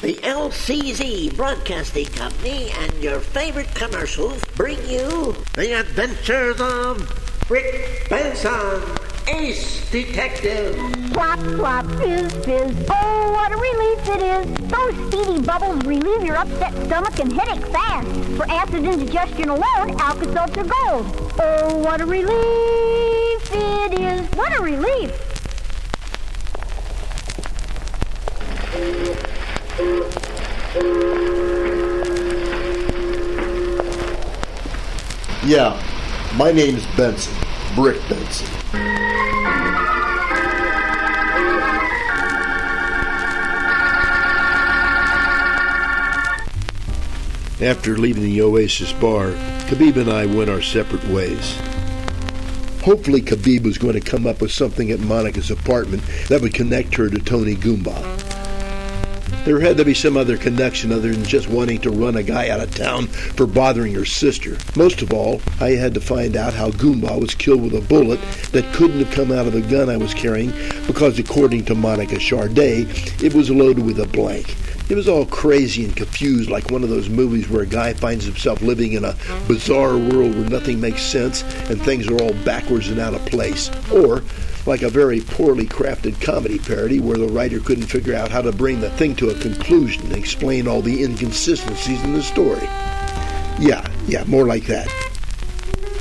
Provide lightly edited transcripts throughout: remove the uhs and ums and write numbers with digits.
The LCZ Broadcasting Company and your favorite commercials bring you The Adventures of Brick Benson, Ace Detective. Plop, plop, fizz, fizz. Oh, what a relief it is. Those speedy bubbles relieve your upset stomach and headache fast. For acid indigestion alone, Alka-Seltzer Gold. Oh, what a relief it is. What a relief. Yeah, my name's Benson, Brick Benson. After leaving the Oasis bar, Khabib and I went our separate ways. Hopefully Khabib was going to come up with something at Monica's apartment that would connect her to Tony Goomba. There had to be some other connection other than just wanting to run a guy out of town for bothering her sister. Most of all, I had to find out how Goomba was killed with a bullet that couldn't have come out of the gun I was carrying because, according to Monica Charday, it was loaded with a blank. It was all crazy and confused, like one of those movies where a guy finds himself living in a bizarre world where nothing makes sense and things are all backwards and out of place. Or like a very poorly crafted comedy parody where the writer couldn't figure out how to bring the thing to a conclusion and explain all the inconsistencies in the story. Yeah, more like that.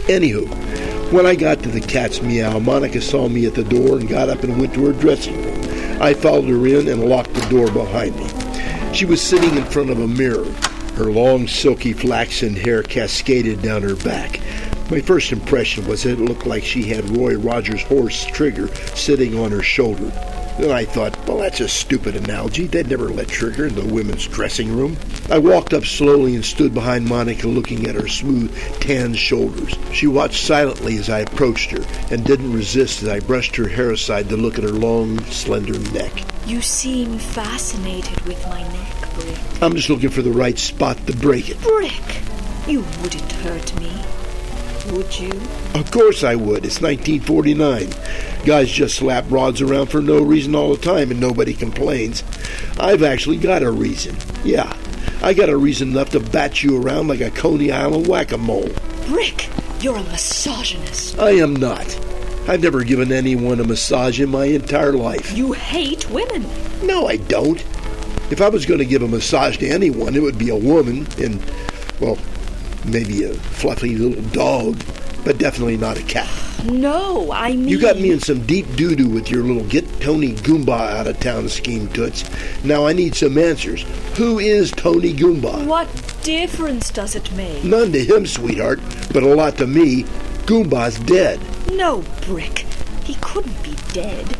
Anywho, when I got to the cat's meow, Monica saw me at the door and got up and went to her dressing room. I followed her in and locked the door behind me. She was sitting in front of a mirror. Her long, silky, flaxen hair cascaded down her back. My first impression was that it looked like she had Roy Rogers' horse Trigger sitting on her shoulder. Then I thought, well, that's a stupid analogy. They'd never let Trigger in the women's dressing room. I walked up slowly and stood behind Monica looking at her smooth, tan shoulders. She watched silently as I approached her and didn't resist as I brushed her hair aside to look at her long, slender neck. You seem fascinated with my neck, Brick. I'm just looking for the right spot to break it. Brick, you wouldn't hurt me, would you? Of course I would. It's 1949. Guys just slap rods around for no reason all the time and nobody complains. I've actually got a reason. Yeah, I got a reason enough to bat you around like a Coney Island whack-a-mole. Brick, you're a misogynist. I am not. I've never given anyone a massage in my entire life. You hate women. No, I don't. If I was going to give a massage to anyone, it would be a woman and, well, maybe a fluffy little dog, but definitely not a cat. No, I mean... You got me in some deep doo-doo with your little get Tony Goomba out of town scheme, Toots. Now I need some answers. Who is Tony Goomba? What difference does it make? None to him, sweetheart, but a lot to me. Goomba's dead. No, Brick. He couldn't be dead.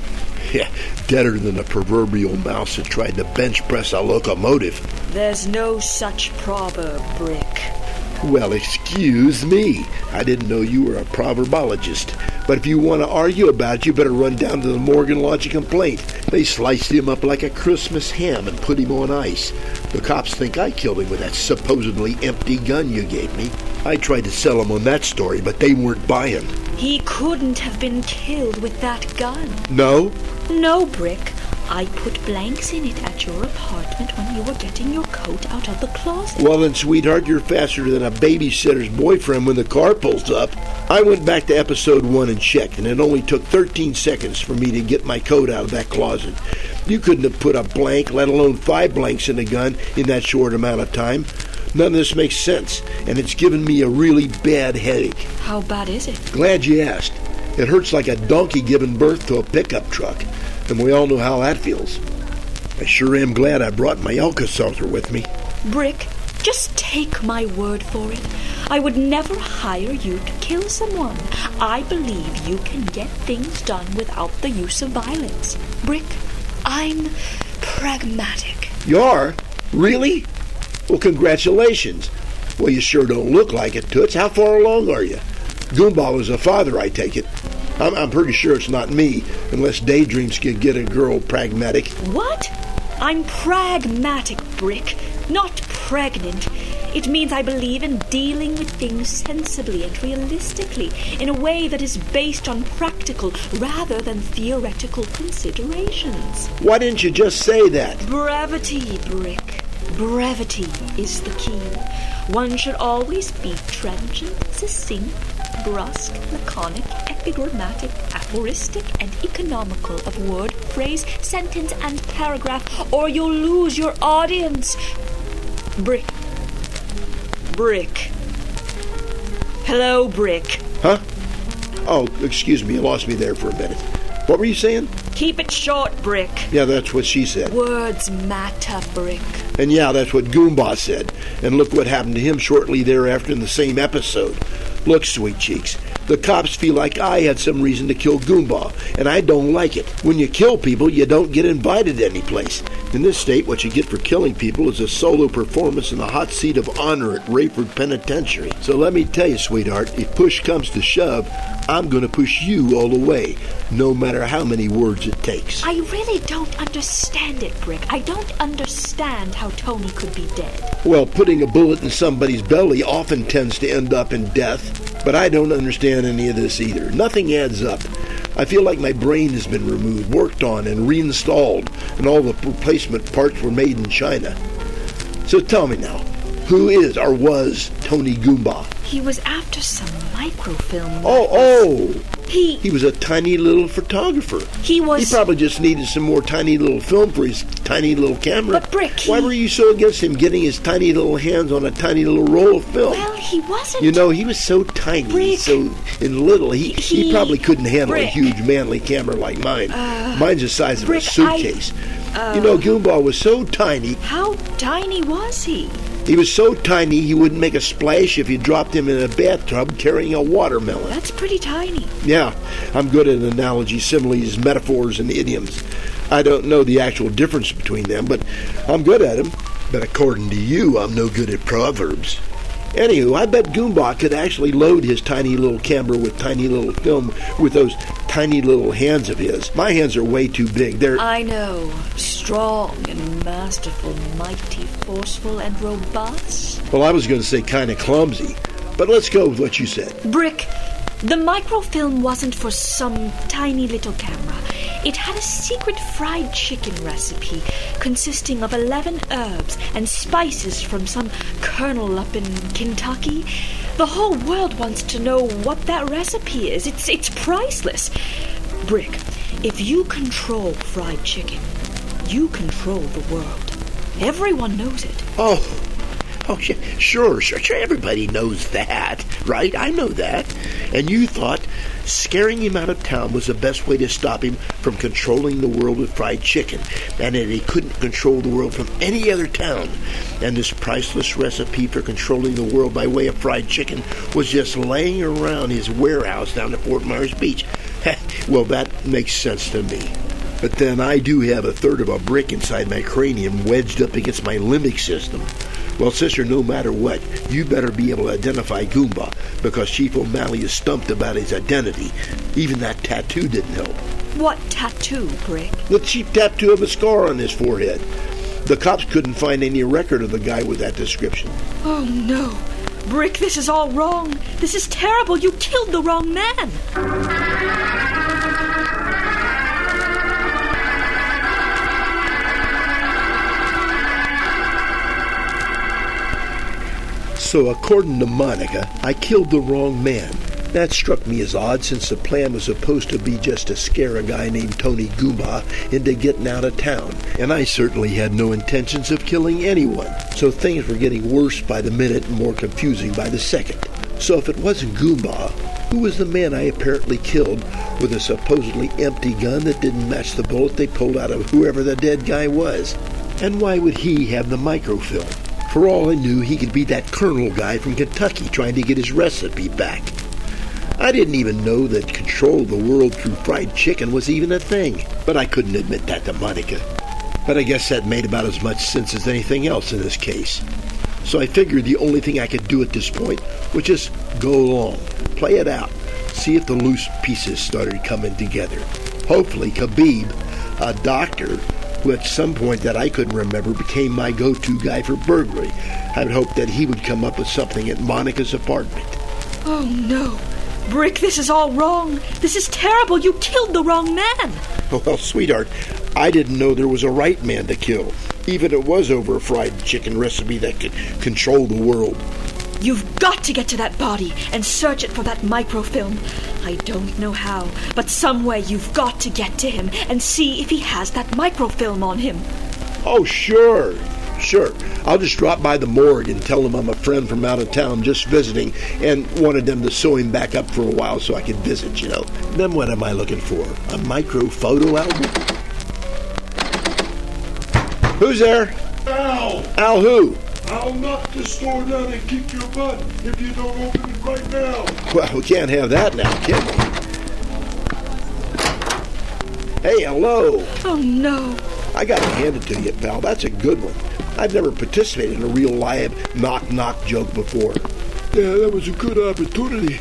Yeah, deader than a proverbial mouse that tried to bench press a locomotive. There's no such proverb, Brick. Well, excuse me. I didn't know you were a proverbologist. But if you want to argue about it, you better run down to the Morgan Lodge and complaint. They sliced him up like a Christmas ham and put him on ice. The cops think I killed him with that supposedly empty gun you gave me. I tried to sell them on that story, but they weren't buying. He couldn't have been killed with that gun. No? No, Brick. I put blanks in it at your apartment when you were getting your coat out of the closet. Well then, sweetheart, you're faster than a babysitter's boyfriend when the car pulls up. I went back to episode 1 and checked, and it only took 13 seconds for me to get my coat out of that closet. You couldn't have put a blank, let alone 5 blanks in a gun in that short amount of time. None of this makes sense, and it's given me a really bad headache. How bad is it? Glad you asked. It hurts like a donkey giving birth to a pickup truck, and we all know how that feels. I sure am glad I brought my Alka-Seltzer with me. Brick, just take my word for it. I would never hire you to kill someone. I believe you can get things done without the use of violence. Brick, I'm pragmatic. You are? Really? Well, congratulations. Well, you sure don't look like it, Toots. How far along are you? Goomba was a father, I take it. I'm pretty sure it's not me, unless daydreams can get a girl pragmatic. What? I'm pragmatic, Brick, not pregnant. It means I believe in dealing with things sensibly and realistically, in a way that is based on practical rather than theoretical considerations. Why didn't you just say that? Brevity, Brick. Brevity is the key. One should always be trenchant, succinct, brusque, laconic, epigrammatic, aphoristic, and economical of word, phrase, sentence, and paragraph, or you'll lose your audience. Brick. Hello, Brick. Huh? Oh, excuse me, you lost me there for a minute. What were you saying? Keep it short, Brick. Yeah, that's what she said. Words matter, Brick. And yeah, that's what Goomba said. And look what happened to him shortly thereafter in the same episode. Look, sweet cheeks, the cops feel like I had some reason to kill Goomba, and I don't like it. When you kill people, you don't get invited anyplace. In this state, what you get for killing people is a solo performance in the hot seat of honor at Rayford Penitentiary. So let me tell you, sweetheart, if push comes to shove, I'm going to push you all the way, no matter how many words it takes. I really don't understand it, Brick. I don't understand how Tony could be dead. Well, putting a bullet in somebody's belly often tends to end up in death, but I don't understand any of this either. Nothing adds up. I feel like my brain has been removed, worked on, and reinstalled, and all the replacement parts were made in China. So tell me now, who is or was Tony Goomba? He was after some microfilm. He was a tiny little photographer. He probably just needed some more tiny little film for his tiny little camera. But Brick, why were you so against him getting his tiny little hands on a tiny little roll of film? Well, he wasn't. You know, he was so tiny, Brick, so little. He probably couldn't handle a huge manly camera like mine. Mine's the size of a suitcase. You know, Goomba was so tiny. How tiny was he? He was so tiny he wouldn't make a splash if you dropped him in a bathtub carrying a watermelon. That's pretty tiny. Yeah, I'm good at analogies, similes, metaphors, and idioms. I don't know the actual difference between them, but I'm good at them. But according to you, I'm no good at proverbs. Anywho, I bet Goomba could actually load his tiny little camera with tiny little film with those tiny little hands of his. My hands are way too big. I know. Strong and masterful, mighty, forceful, and robust. Well, I was going to say kind of clumsy, but let's go with what you said. Brick, the microfilm wasn't for some tiny little camera. It had a secret fried chicken recipe consisting of 11 herbs and spices from some colonel up in Kentucky. The whole world wants to know what that recipe is. It's priceless. Brick, if you control fried chicken, you control the world. Everyone knows it. Oh, sure. Everybody knows that, right? I know that. And you thought scaring him out of town was the best way to stop him from controlling the world with fried chicken, and that he couldn't control the world from any other town. And this priceless recipe for controlling the world by way of fried chicken was just laying around his warehouse down at Fort Myers Beach. Well, that makes sense to me. But then I do have a third of a brick inside my cranium wedged up against my limbic system. Well, sister, no matter what, you better be able to identify Goomba, because Chief O'Malley is stumped about his identity. Even that tattoo didn't help. What tattoo, Brick? The cheap tattoo of a scar on his forehead. The cops couldn't find any record of the guy with that description. Oh, no. Brick, this is all wrong. This is terrible. You killed the wrong man. So according to Monica, I killed the wrong man. That struck me as odd, since the plan was supposed to be just to scare a guy named Tony Goomba into getting out of town. And I certainly had no intentions of killing anyone. So things were getting worse by the minute and more confusing by the second. So if it wasn't Goomba, who was the man I apparently killed with a supposedly empty gun that didn't match the bullet they pulled out of whoever the dead guy was? And why would he have the microfilm? For all I knew, he could be that colonel guy from Kentucky trying to get his recipe back. I didn't even know that control of the world through fried chicken was even a thing. But I couldn't admit that to Monica. But I guess that made about as much sense as anything else in this case. So I figured the only thing I could do at this point was just go along, play it out, see if the loose pieces started coming together. Hopefully Khabib, a doctor who at some point that I couldn't remember became my go-to guy for burglary, I would hope that he would come up with something at Monica's apartment. Oh, no. Brick, this is all wrong. This is terrible. You killed the wrong man. Well, sweetheart, I didn't know there was a right man to kill. even if it was over a fried chicken recipe that could control the world. You've got to get to that body and search it for that microfilm. I don't know how, but some way you've got to get to him and see if he has that microfilm on him. Oh, sure. I'll just drop by the morgue and tell them I'm a friend from out of town just visiting and wanted them to sew him back up for a while so I could visit, you know. Then what am I looking for? A micro photo album? Who's there? Al! Al who? I'll knock this store down and kick your butt if you don't open it right now. Well, we can't have that now, can we? Hey, hello. Oh, no. I got to hand it to you, pal. That's a good one. I've never participated in a real live knock-knock joke before. Yeah, that was a good opportunity.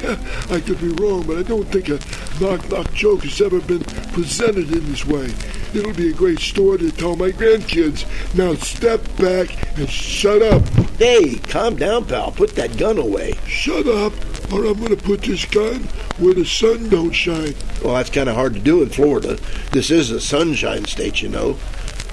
I could be wrong, but I don't think a knock-knock joke has ever been presented in this way. It'll be a great story to tell my grandkids. Now step back and shut up. Hey, calm down, pal. Put that gun away. Shut up, or I'm going to put this gun where the sun don't shine. Well, that's kind of hard to do in Florida. This is a sunshine state, you know.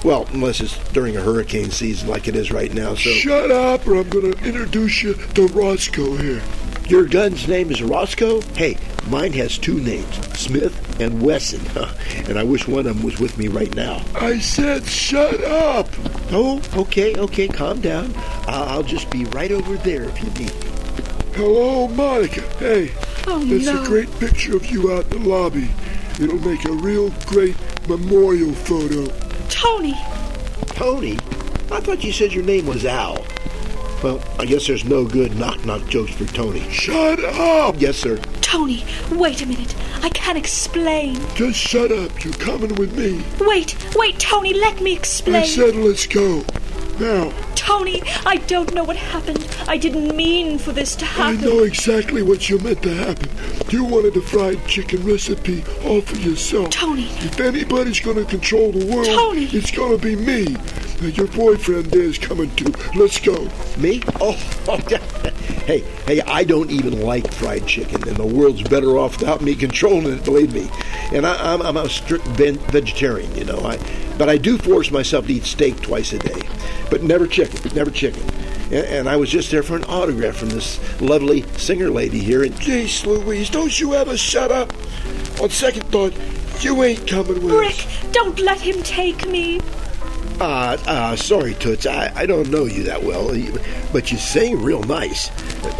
Well, unless it's during a hurricane season like it is right now, so... Shut up, or I'm going to introduce you to Roscoe here. Your gun's name is Roscoe? Hey, mine has two names, Smith and Wesson. And I wish one of them was with me right now. I said shut up! Oh, okay, calm down. I'll just be right over there if you need me. Hello, Monica. Hey, that's no. a great picture of you out in the lobby. It'll make a real great memorial photo. Tony! Tony? I thought you said your name was Al. Well, I guess there's no good knock-knock jokes for Tony. Shut up! Yes, sir. Tony, wait a minute. I can't explain. Just shut up. You're coming with me. Wait, Tony, let me explain. I said let's go. Now. Tony, I don't know what happened. I didn't mean for this to happen. I know exactly what you meant to happen. You wanted the fried chicken recipe all for yourself. Tony. If anybody's going to control the world, Tony. It's going to be me. Now, your boyfriend there is coming too. Let's go. Me? Oh, hey, I don't even like fried chicken, and the world's better off without me controlling it, believe me. And I'm a strict vegetarian, you know. But I do force myself to eat steak twice a day. But never chicken. And I was just there for an autograph from this lovely singer lady here. And Jeez Louise, don't you ever shut up. On second thought, you ain't coming with Brick, us. don't let him take me. Sorry, Toots. I don't know you that well, but you sing real nice.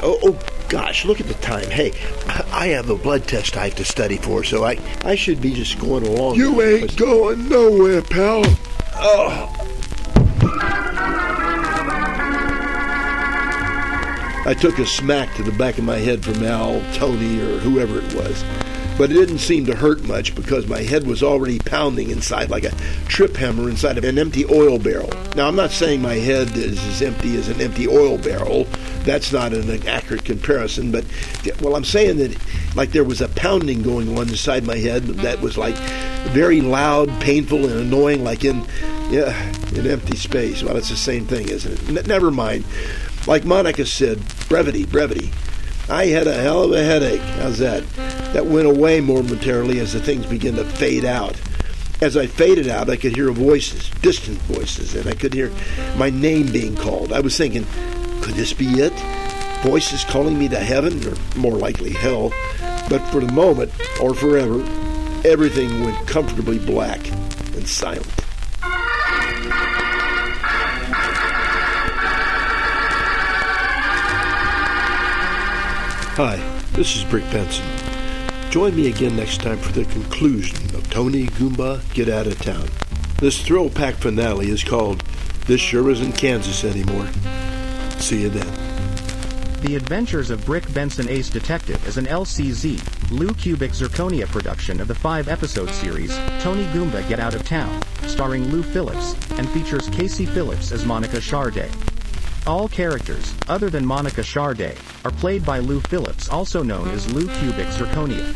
Oh, gosh, look at the time. Hey, I have a blood test I have to study for, so I should be just going along. You ain't going nowhere, pal. Oh. I took a smack to the back of my head from Al, Tony, or whoever it was. But it didn't seem to hurt much because my head was already pounding inside like a trip hammer inside of an empty oil barrel. Now, I'm not saying my head is as empty as an empty oil barrel. That's not an accurate comparison. But, well, I'm saying that like there was a pounding going on inside my head that was like very loud, painful, and annoying, like in empty space. Well, it's the same thing, isn't it? Never mind. Like Monica said, brevity. I had a hell of a headache. How's that? That went away momentarily as the things began to fade out. As I faded out, I could hear voices, distant voices, and I could hear my name being called. I was thinking, could this be it? Voices calling me to heaven, or more likely hell. But for the moment, or forever, everything went comfortably black and silent. Hi, this is Brick Benson. Join me again next time for the conclusion of Tony Goomba Get Out of Town. This thrill-packed finale is called This Sure Isn't Kansas Anymore. See you then. The Adventures of Brick Benson Ace Detective is an LCZ, Lou Cubic Zirconia production of the 5-episode series, Tony Goomba Get Out of Town, starring Lou Phillips, and features Casey Phillips as Monica Charday. All characters, other than Monica Charday, are played by Lou Phillips, also known as Lou Cubic Zirconia.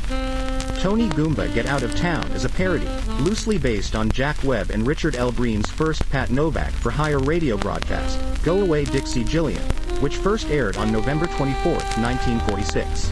Tony Goomba Get Out of Town is a parody, loosely based on Jack Webb and Richard L. Breen's first Pat Novak for Hire radio broadcast, Go Away Dixie Jillian, which first aired on November 24, 1946.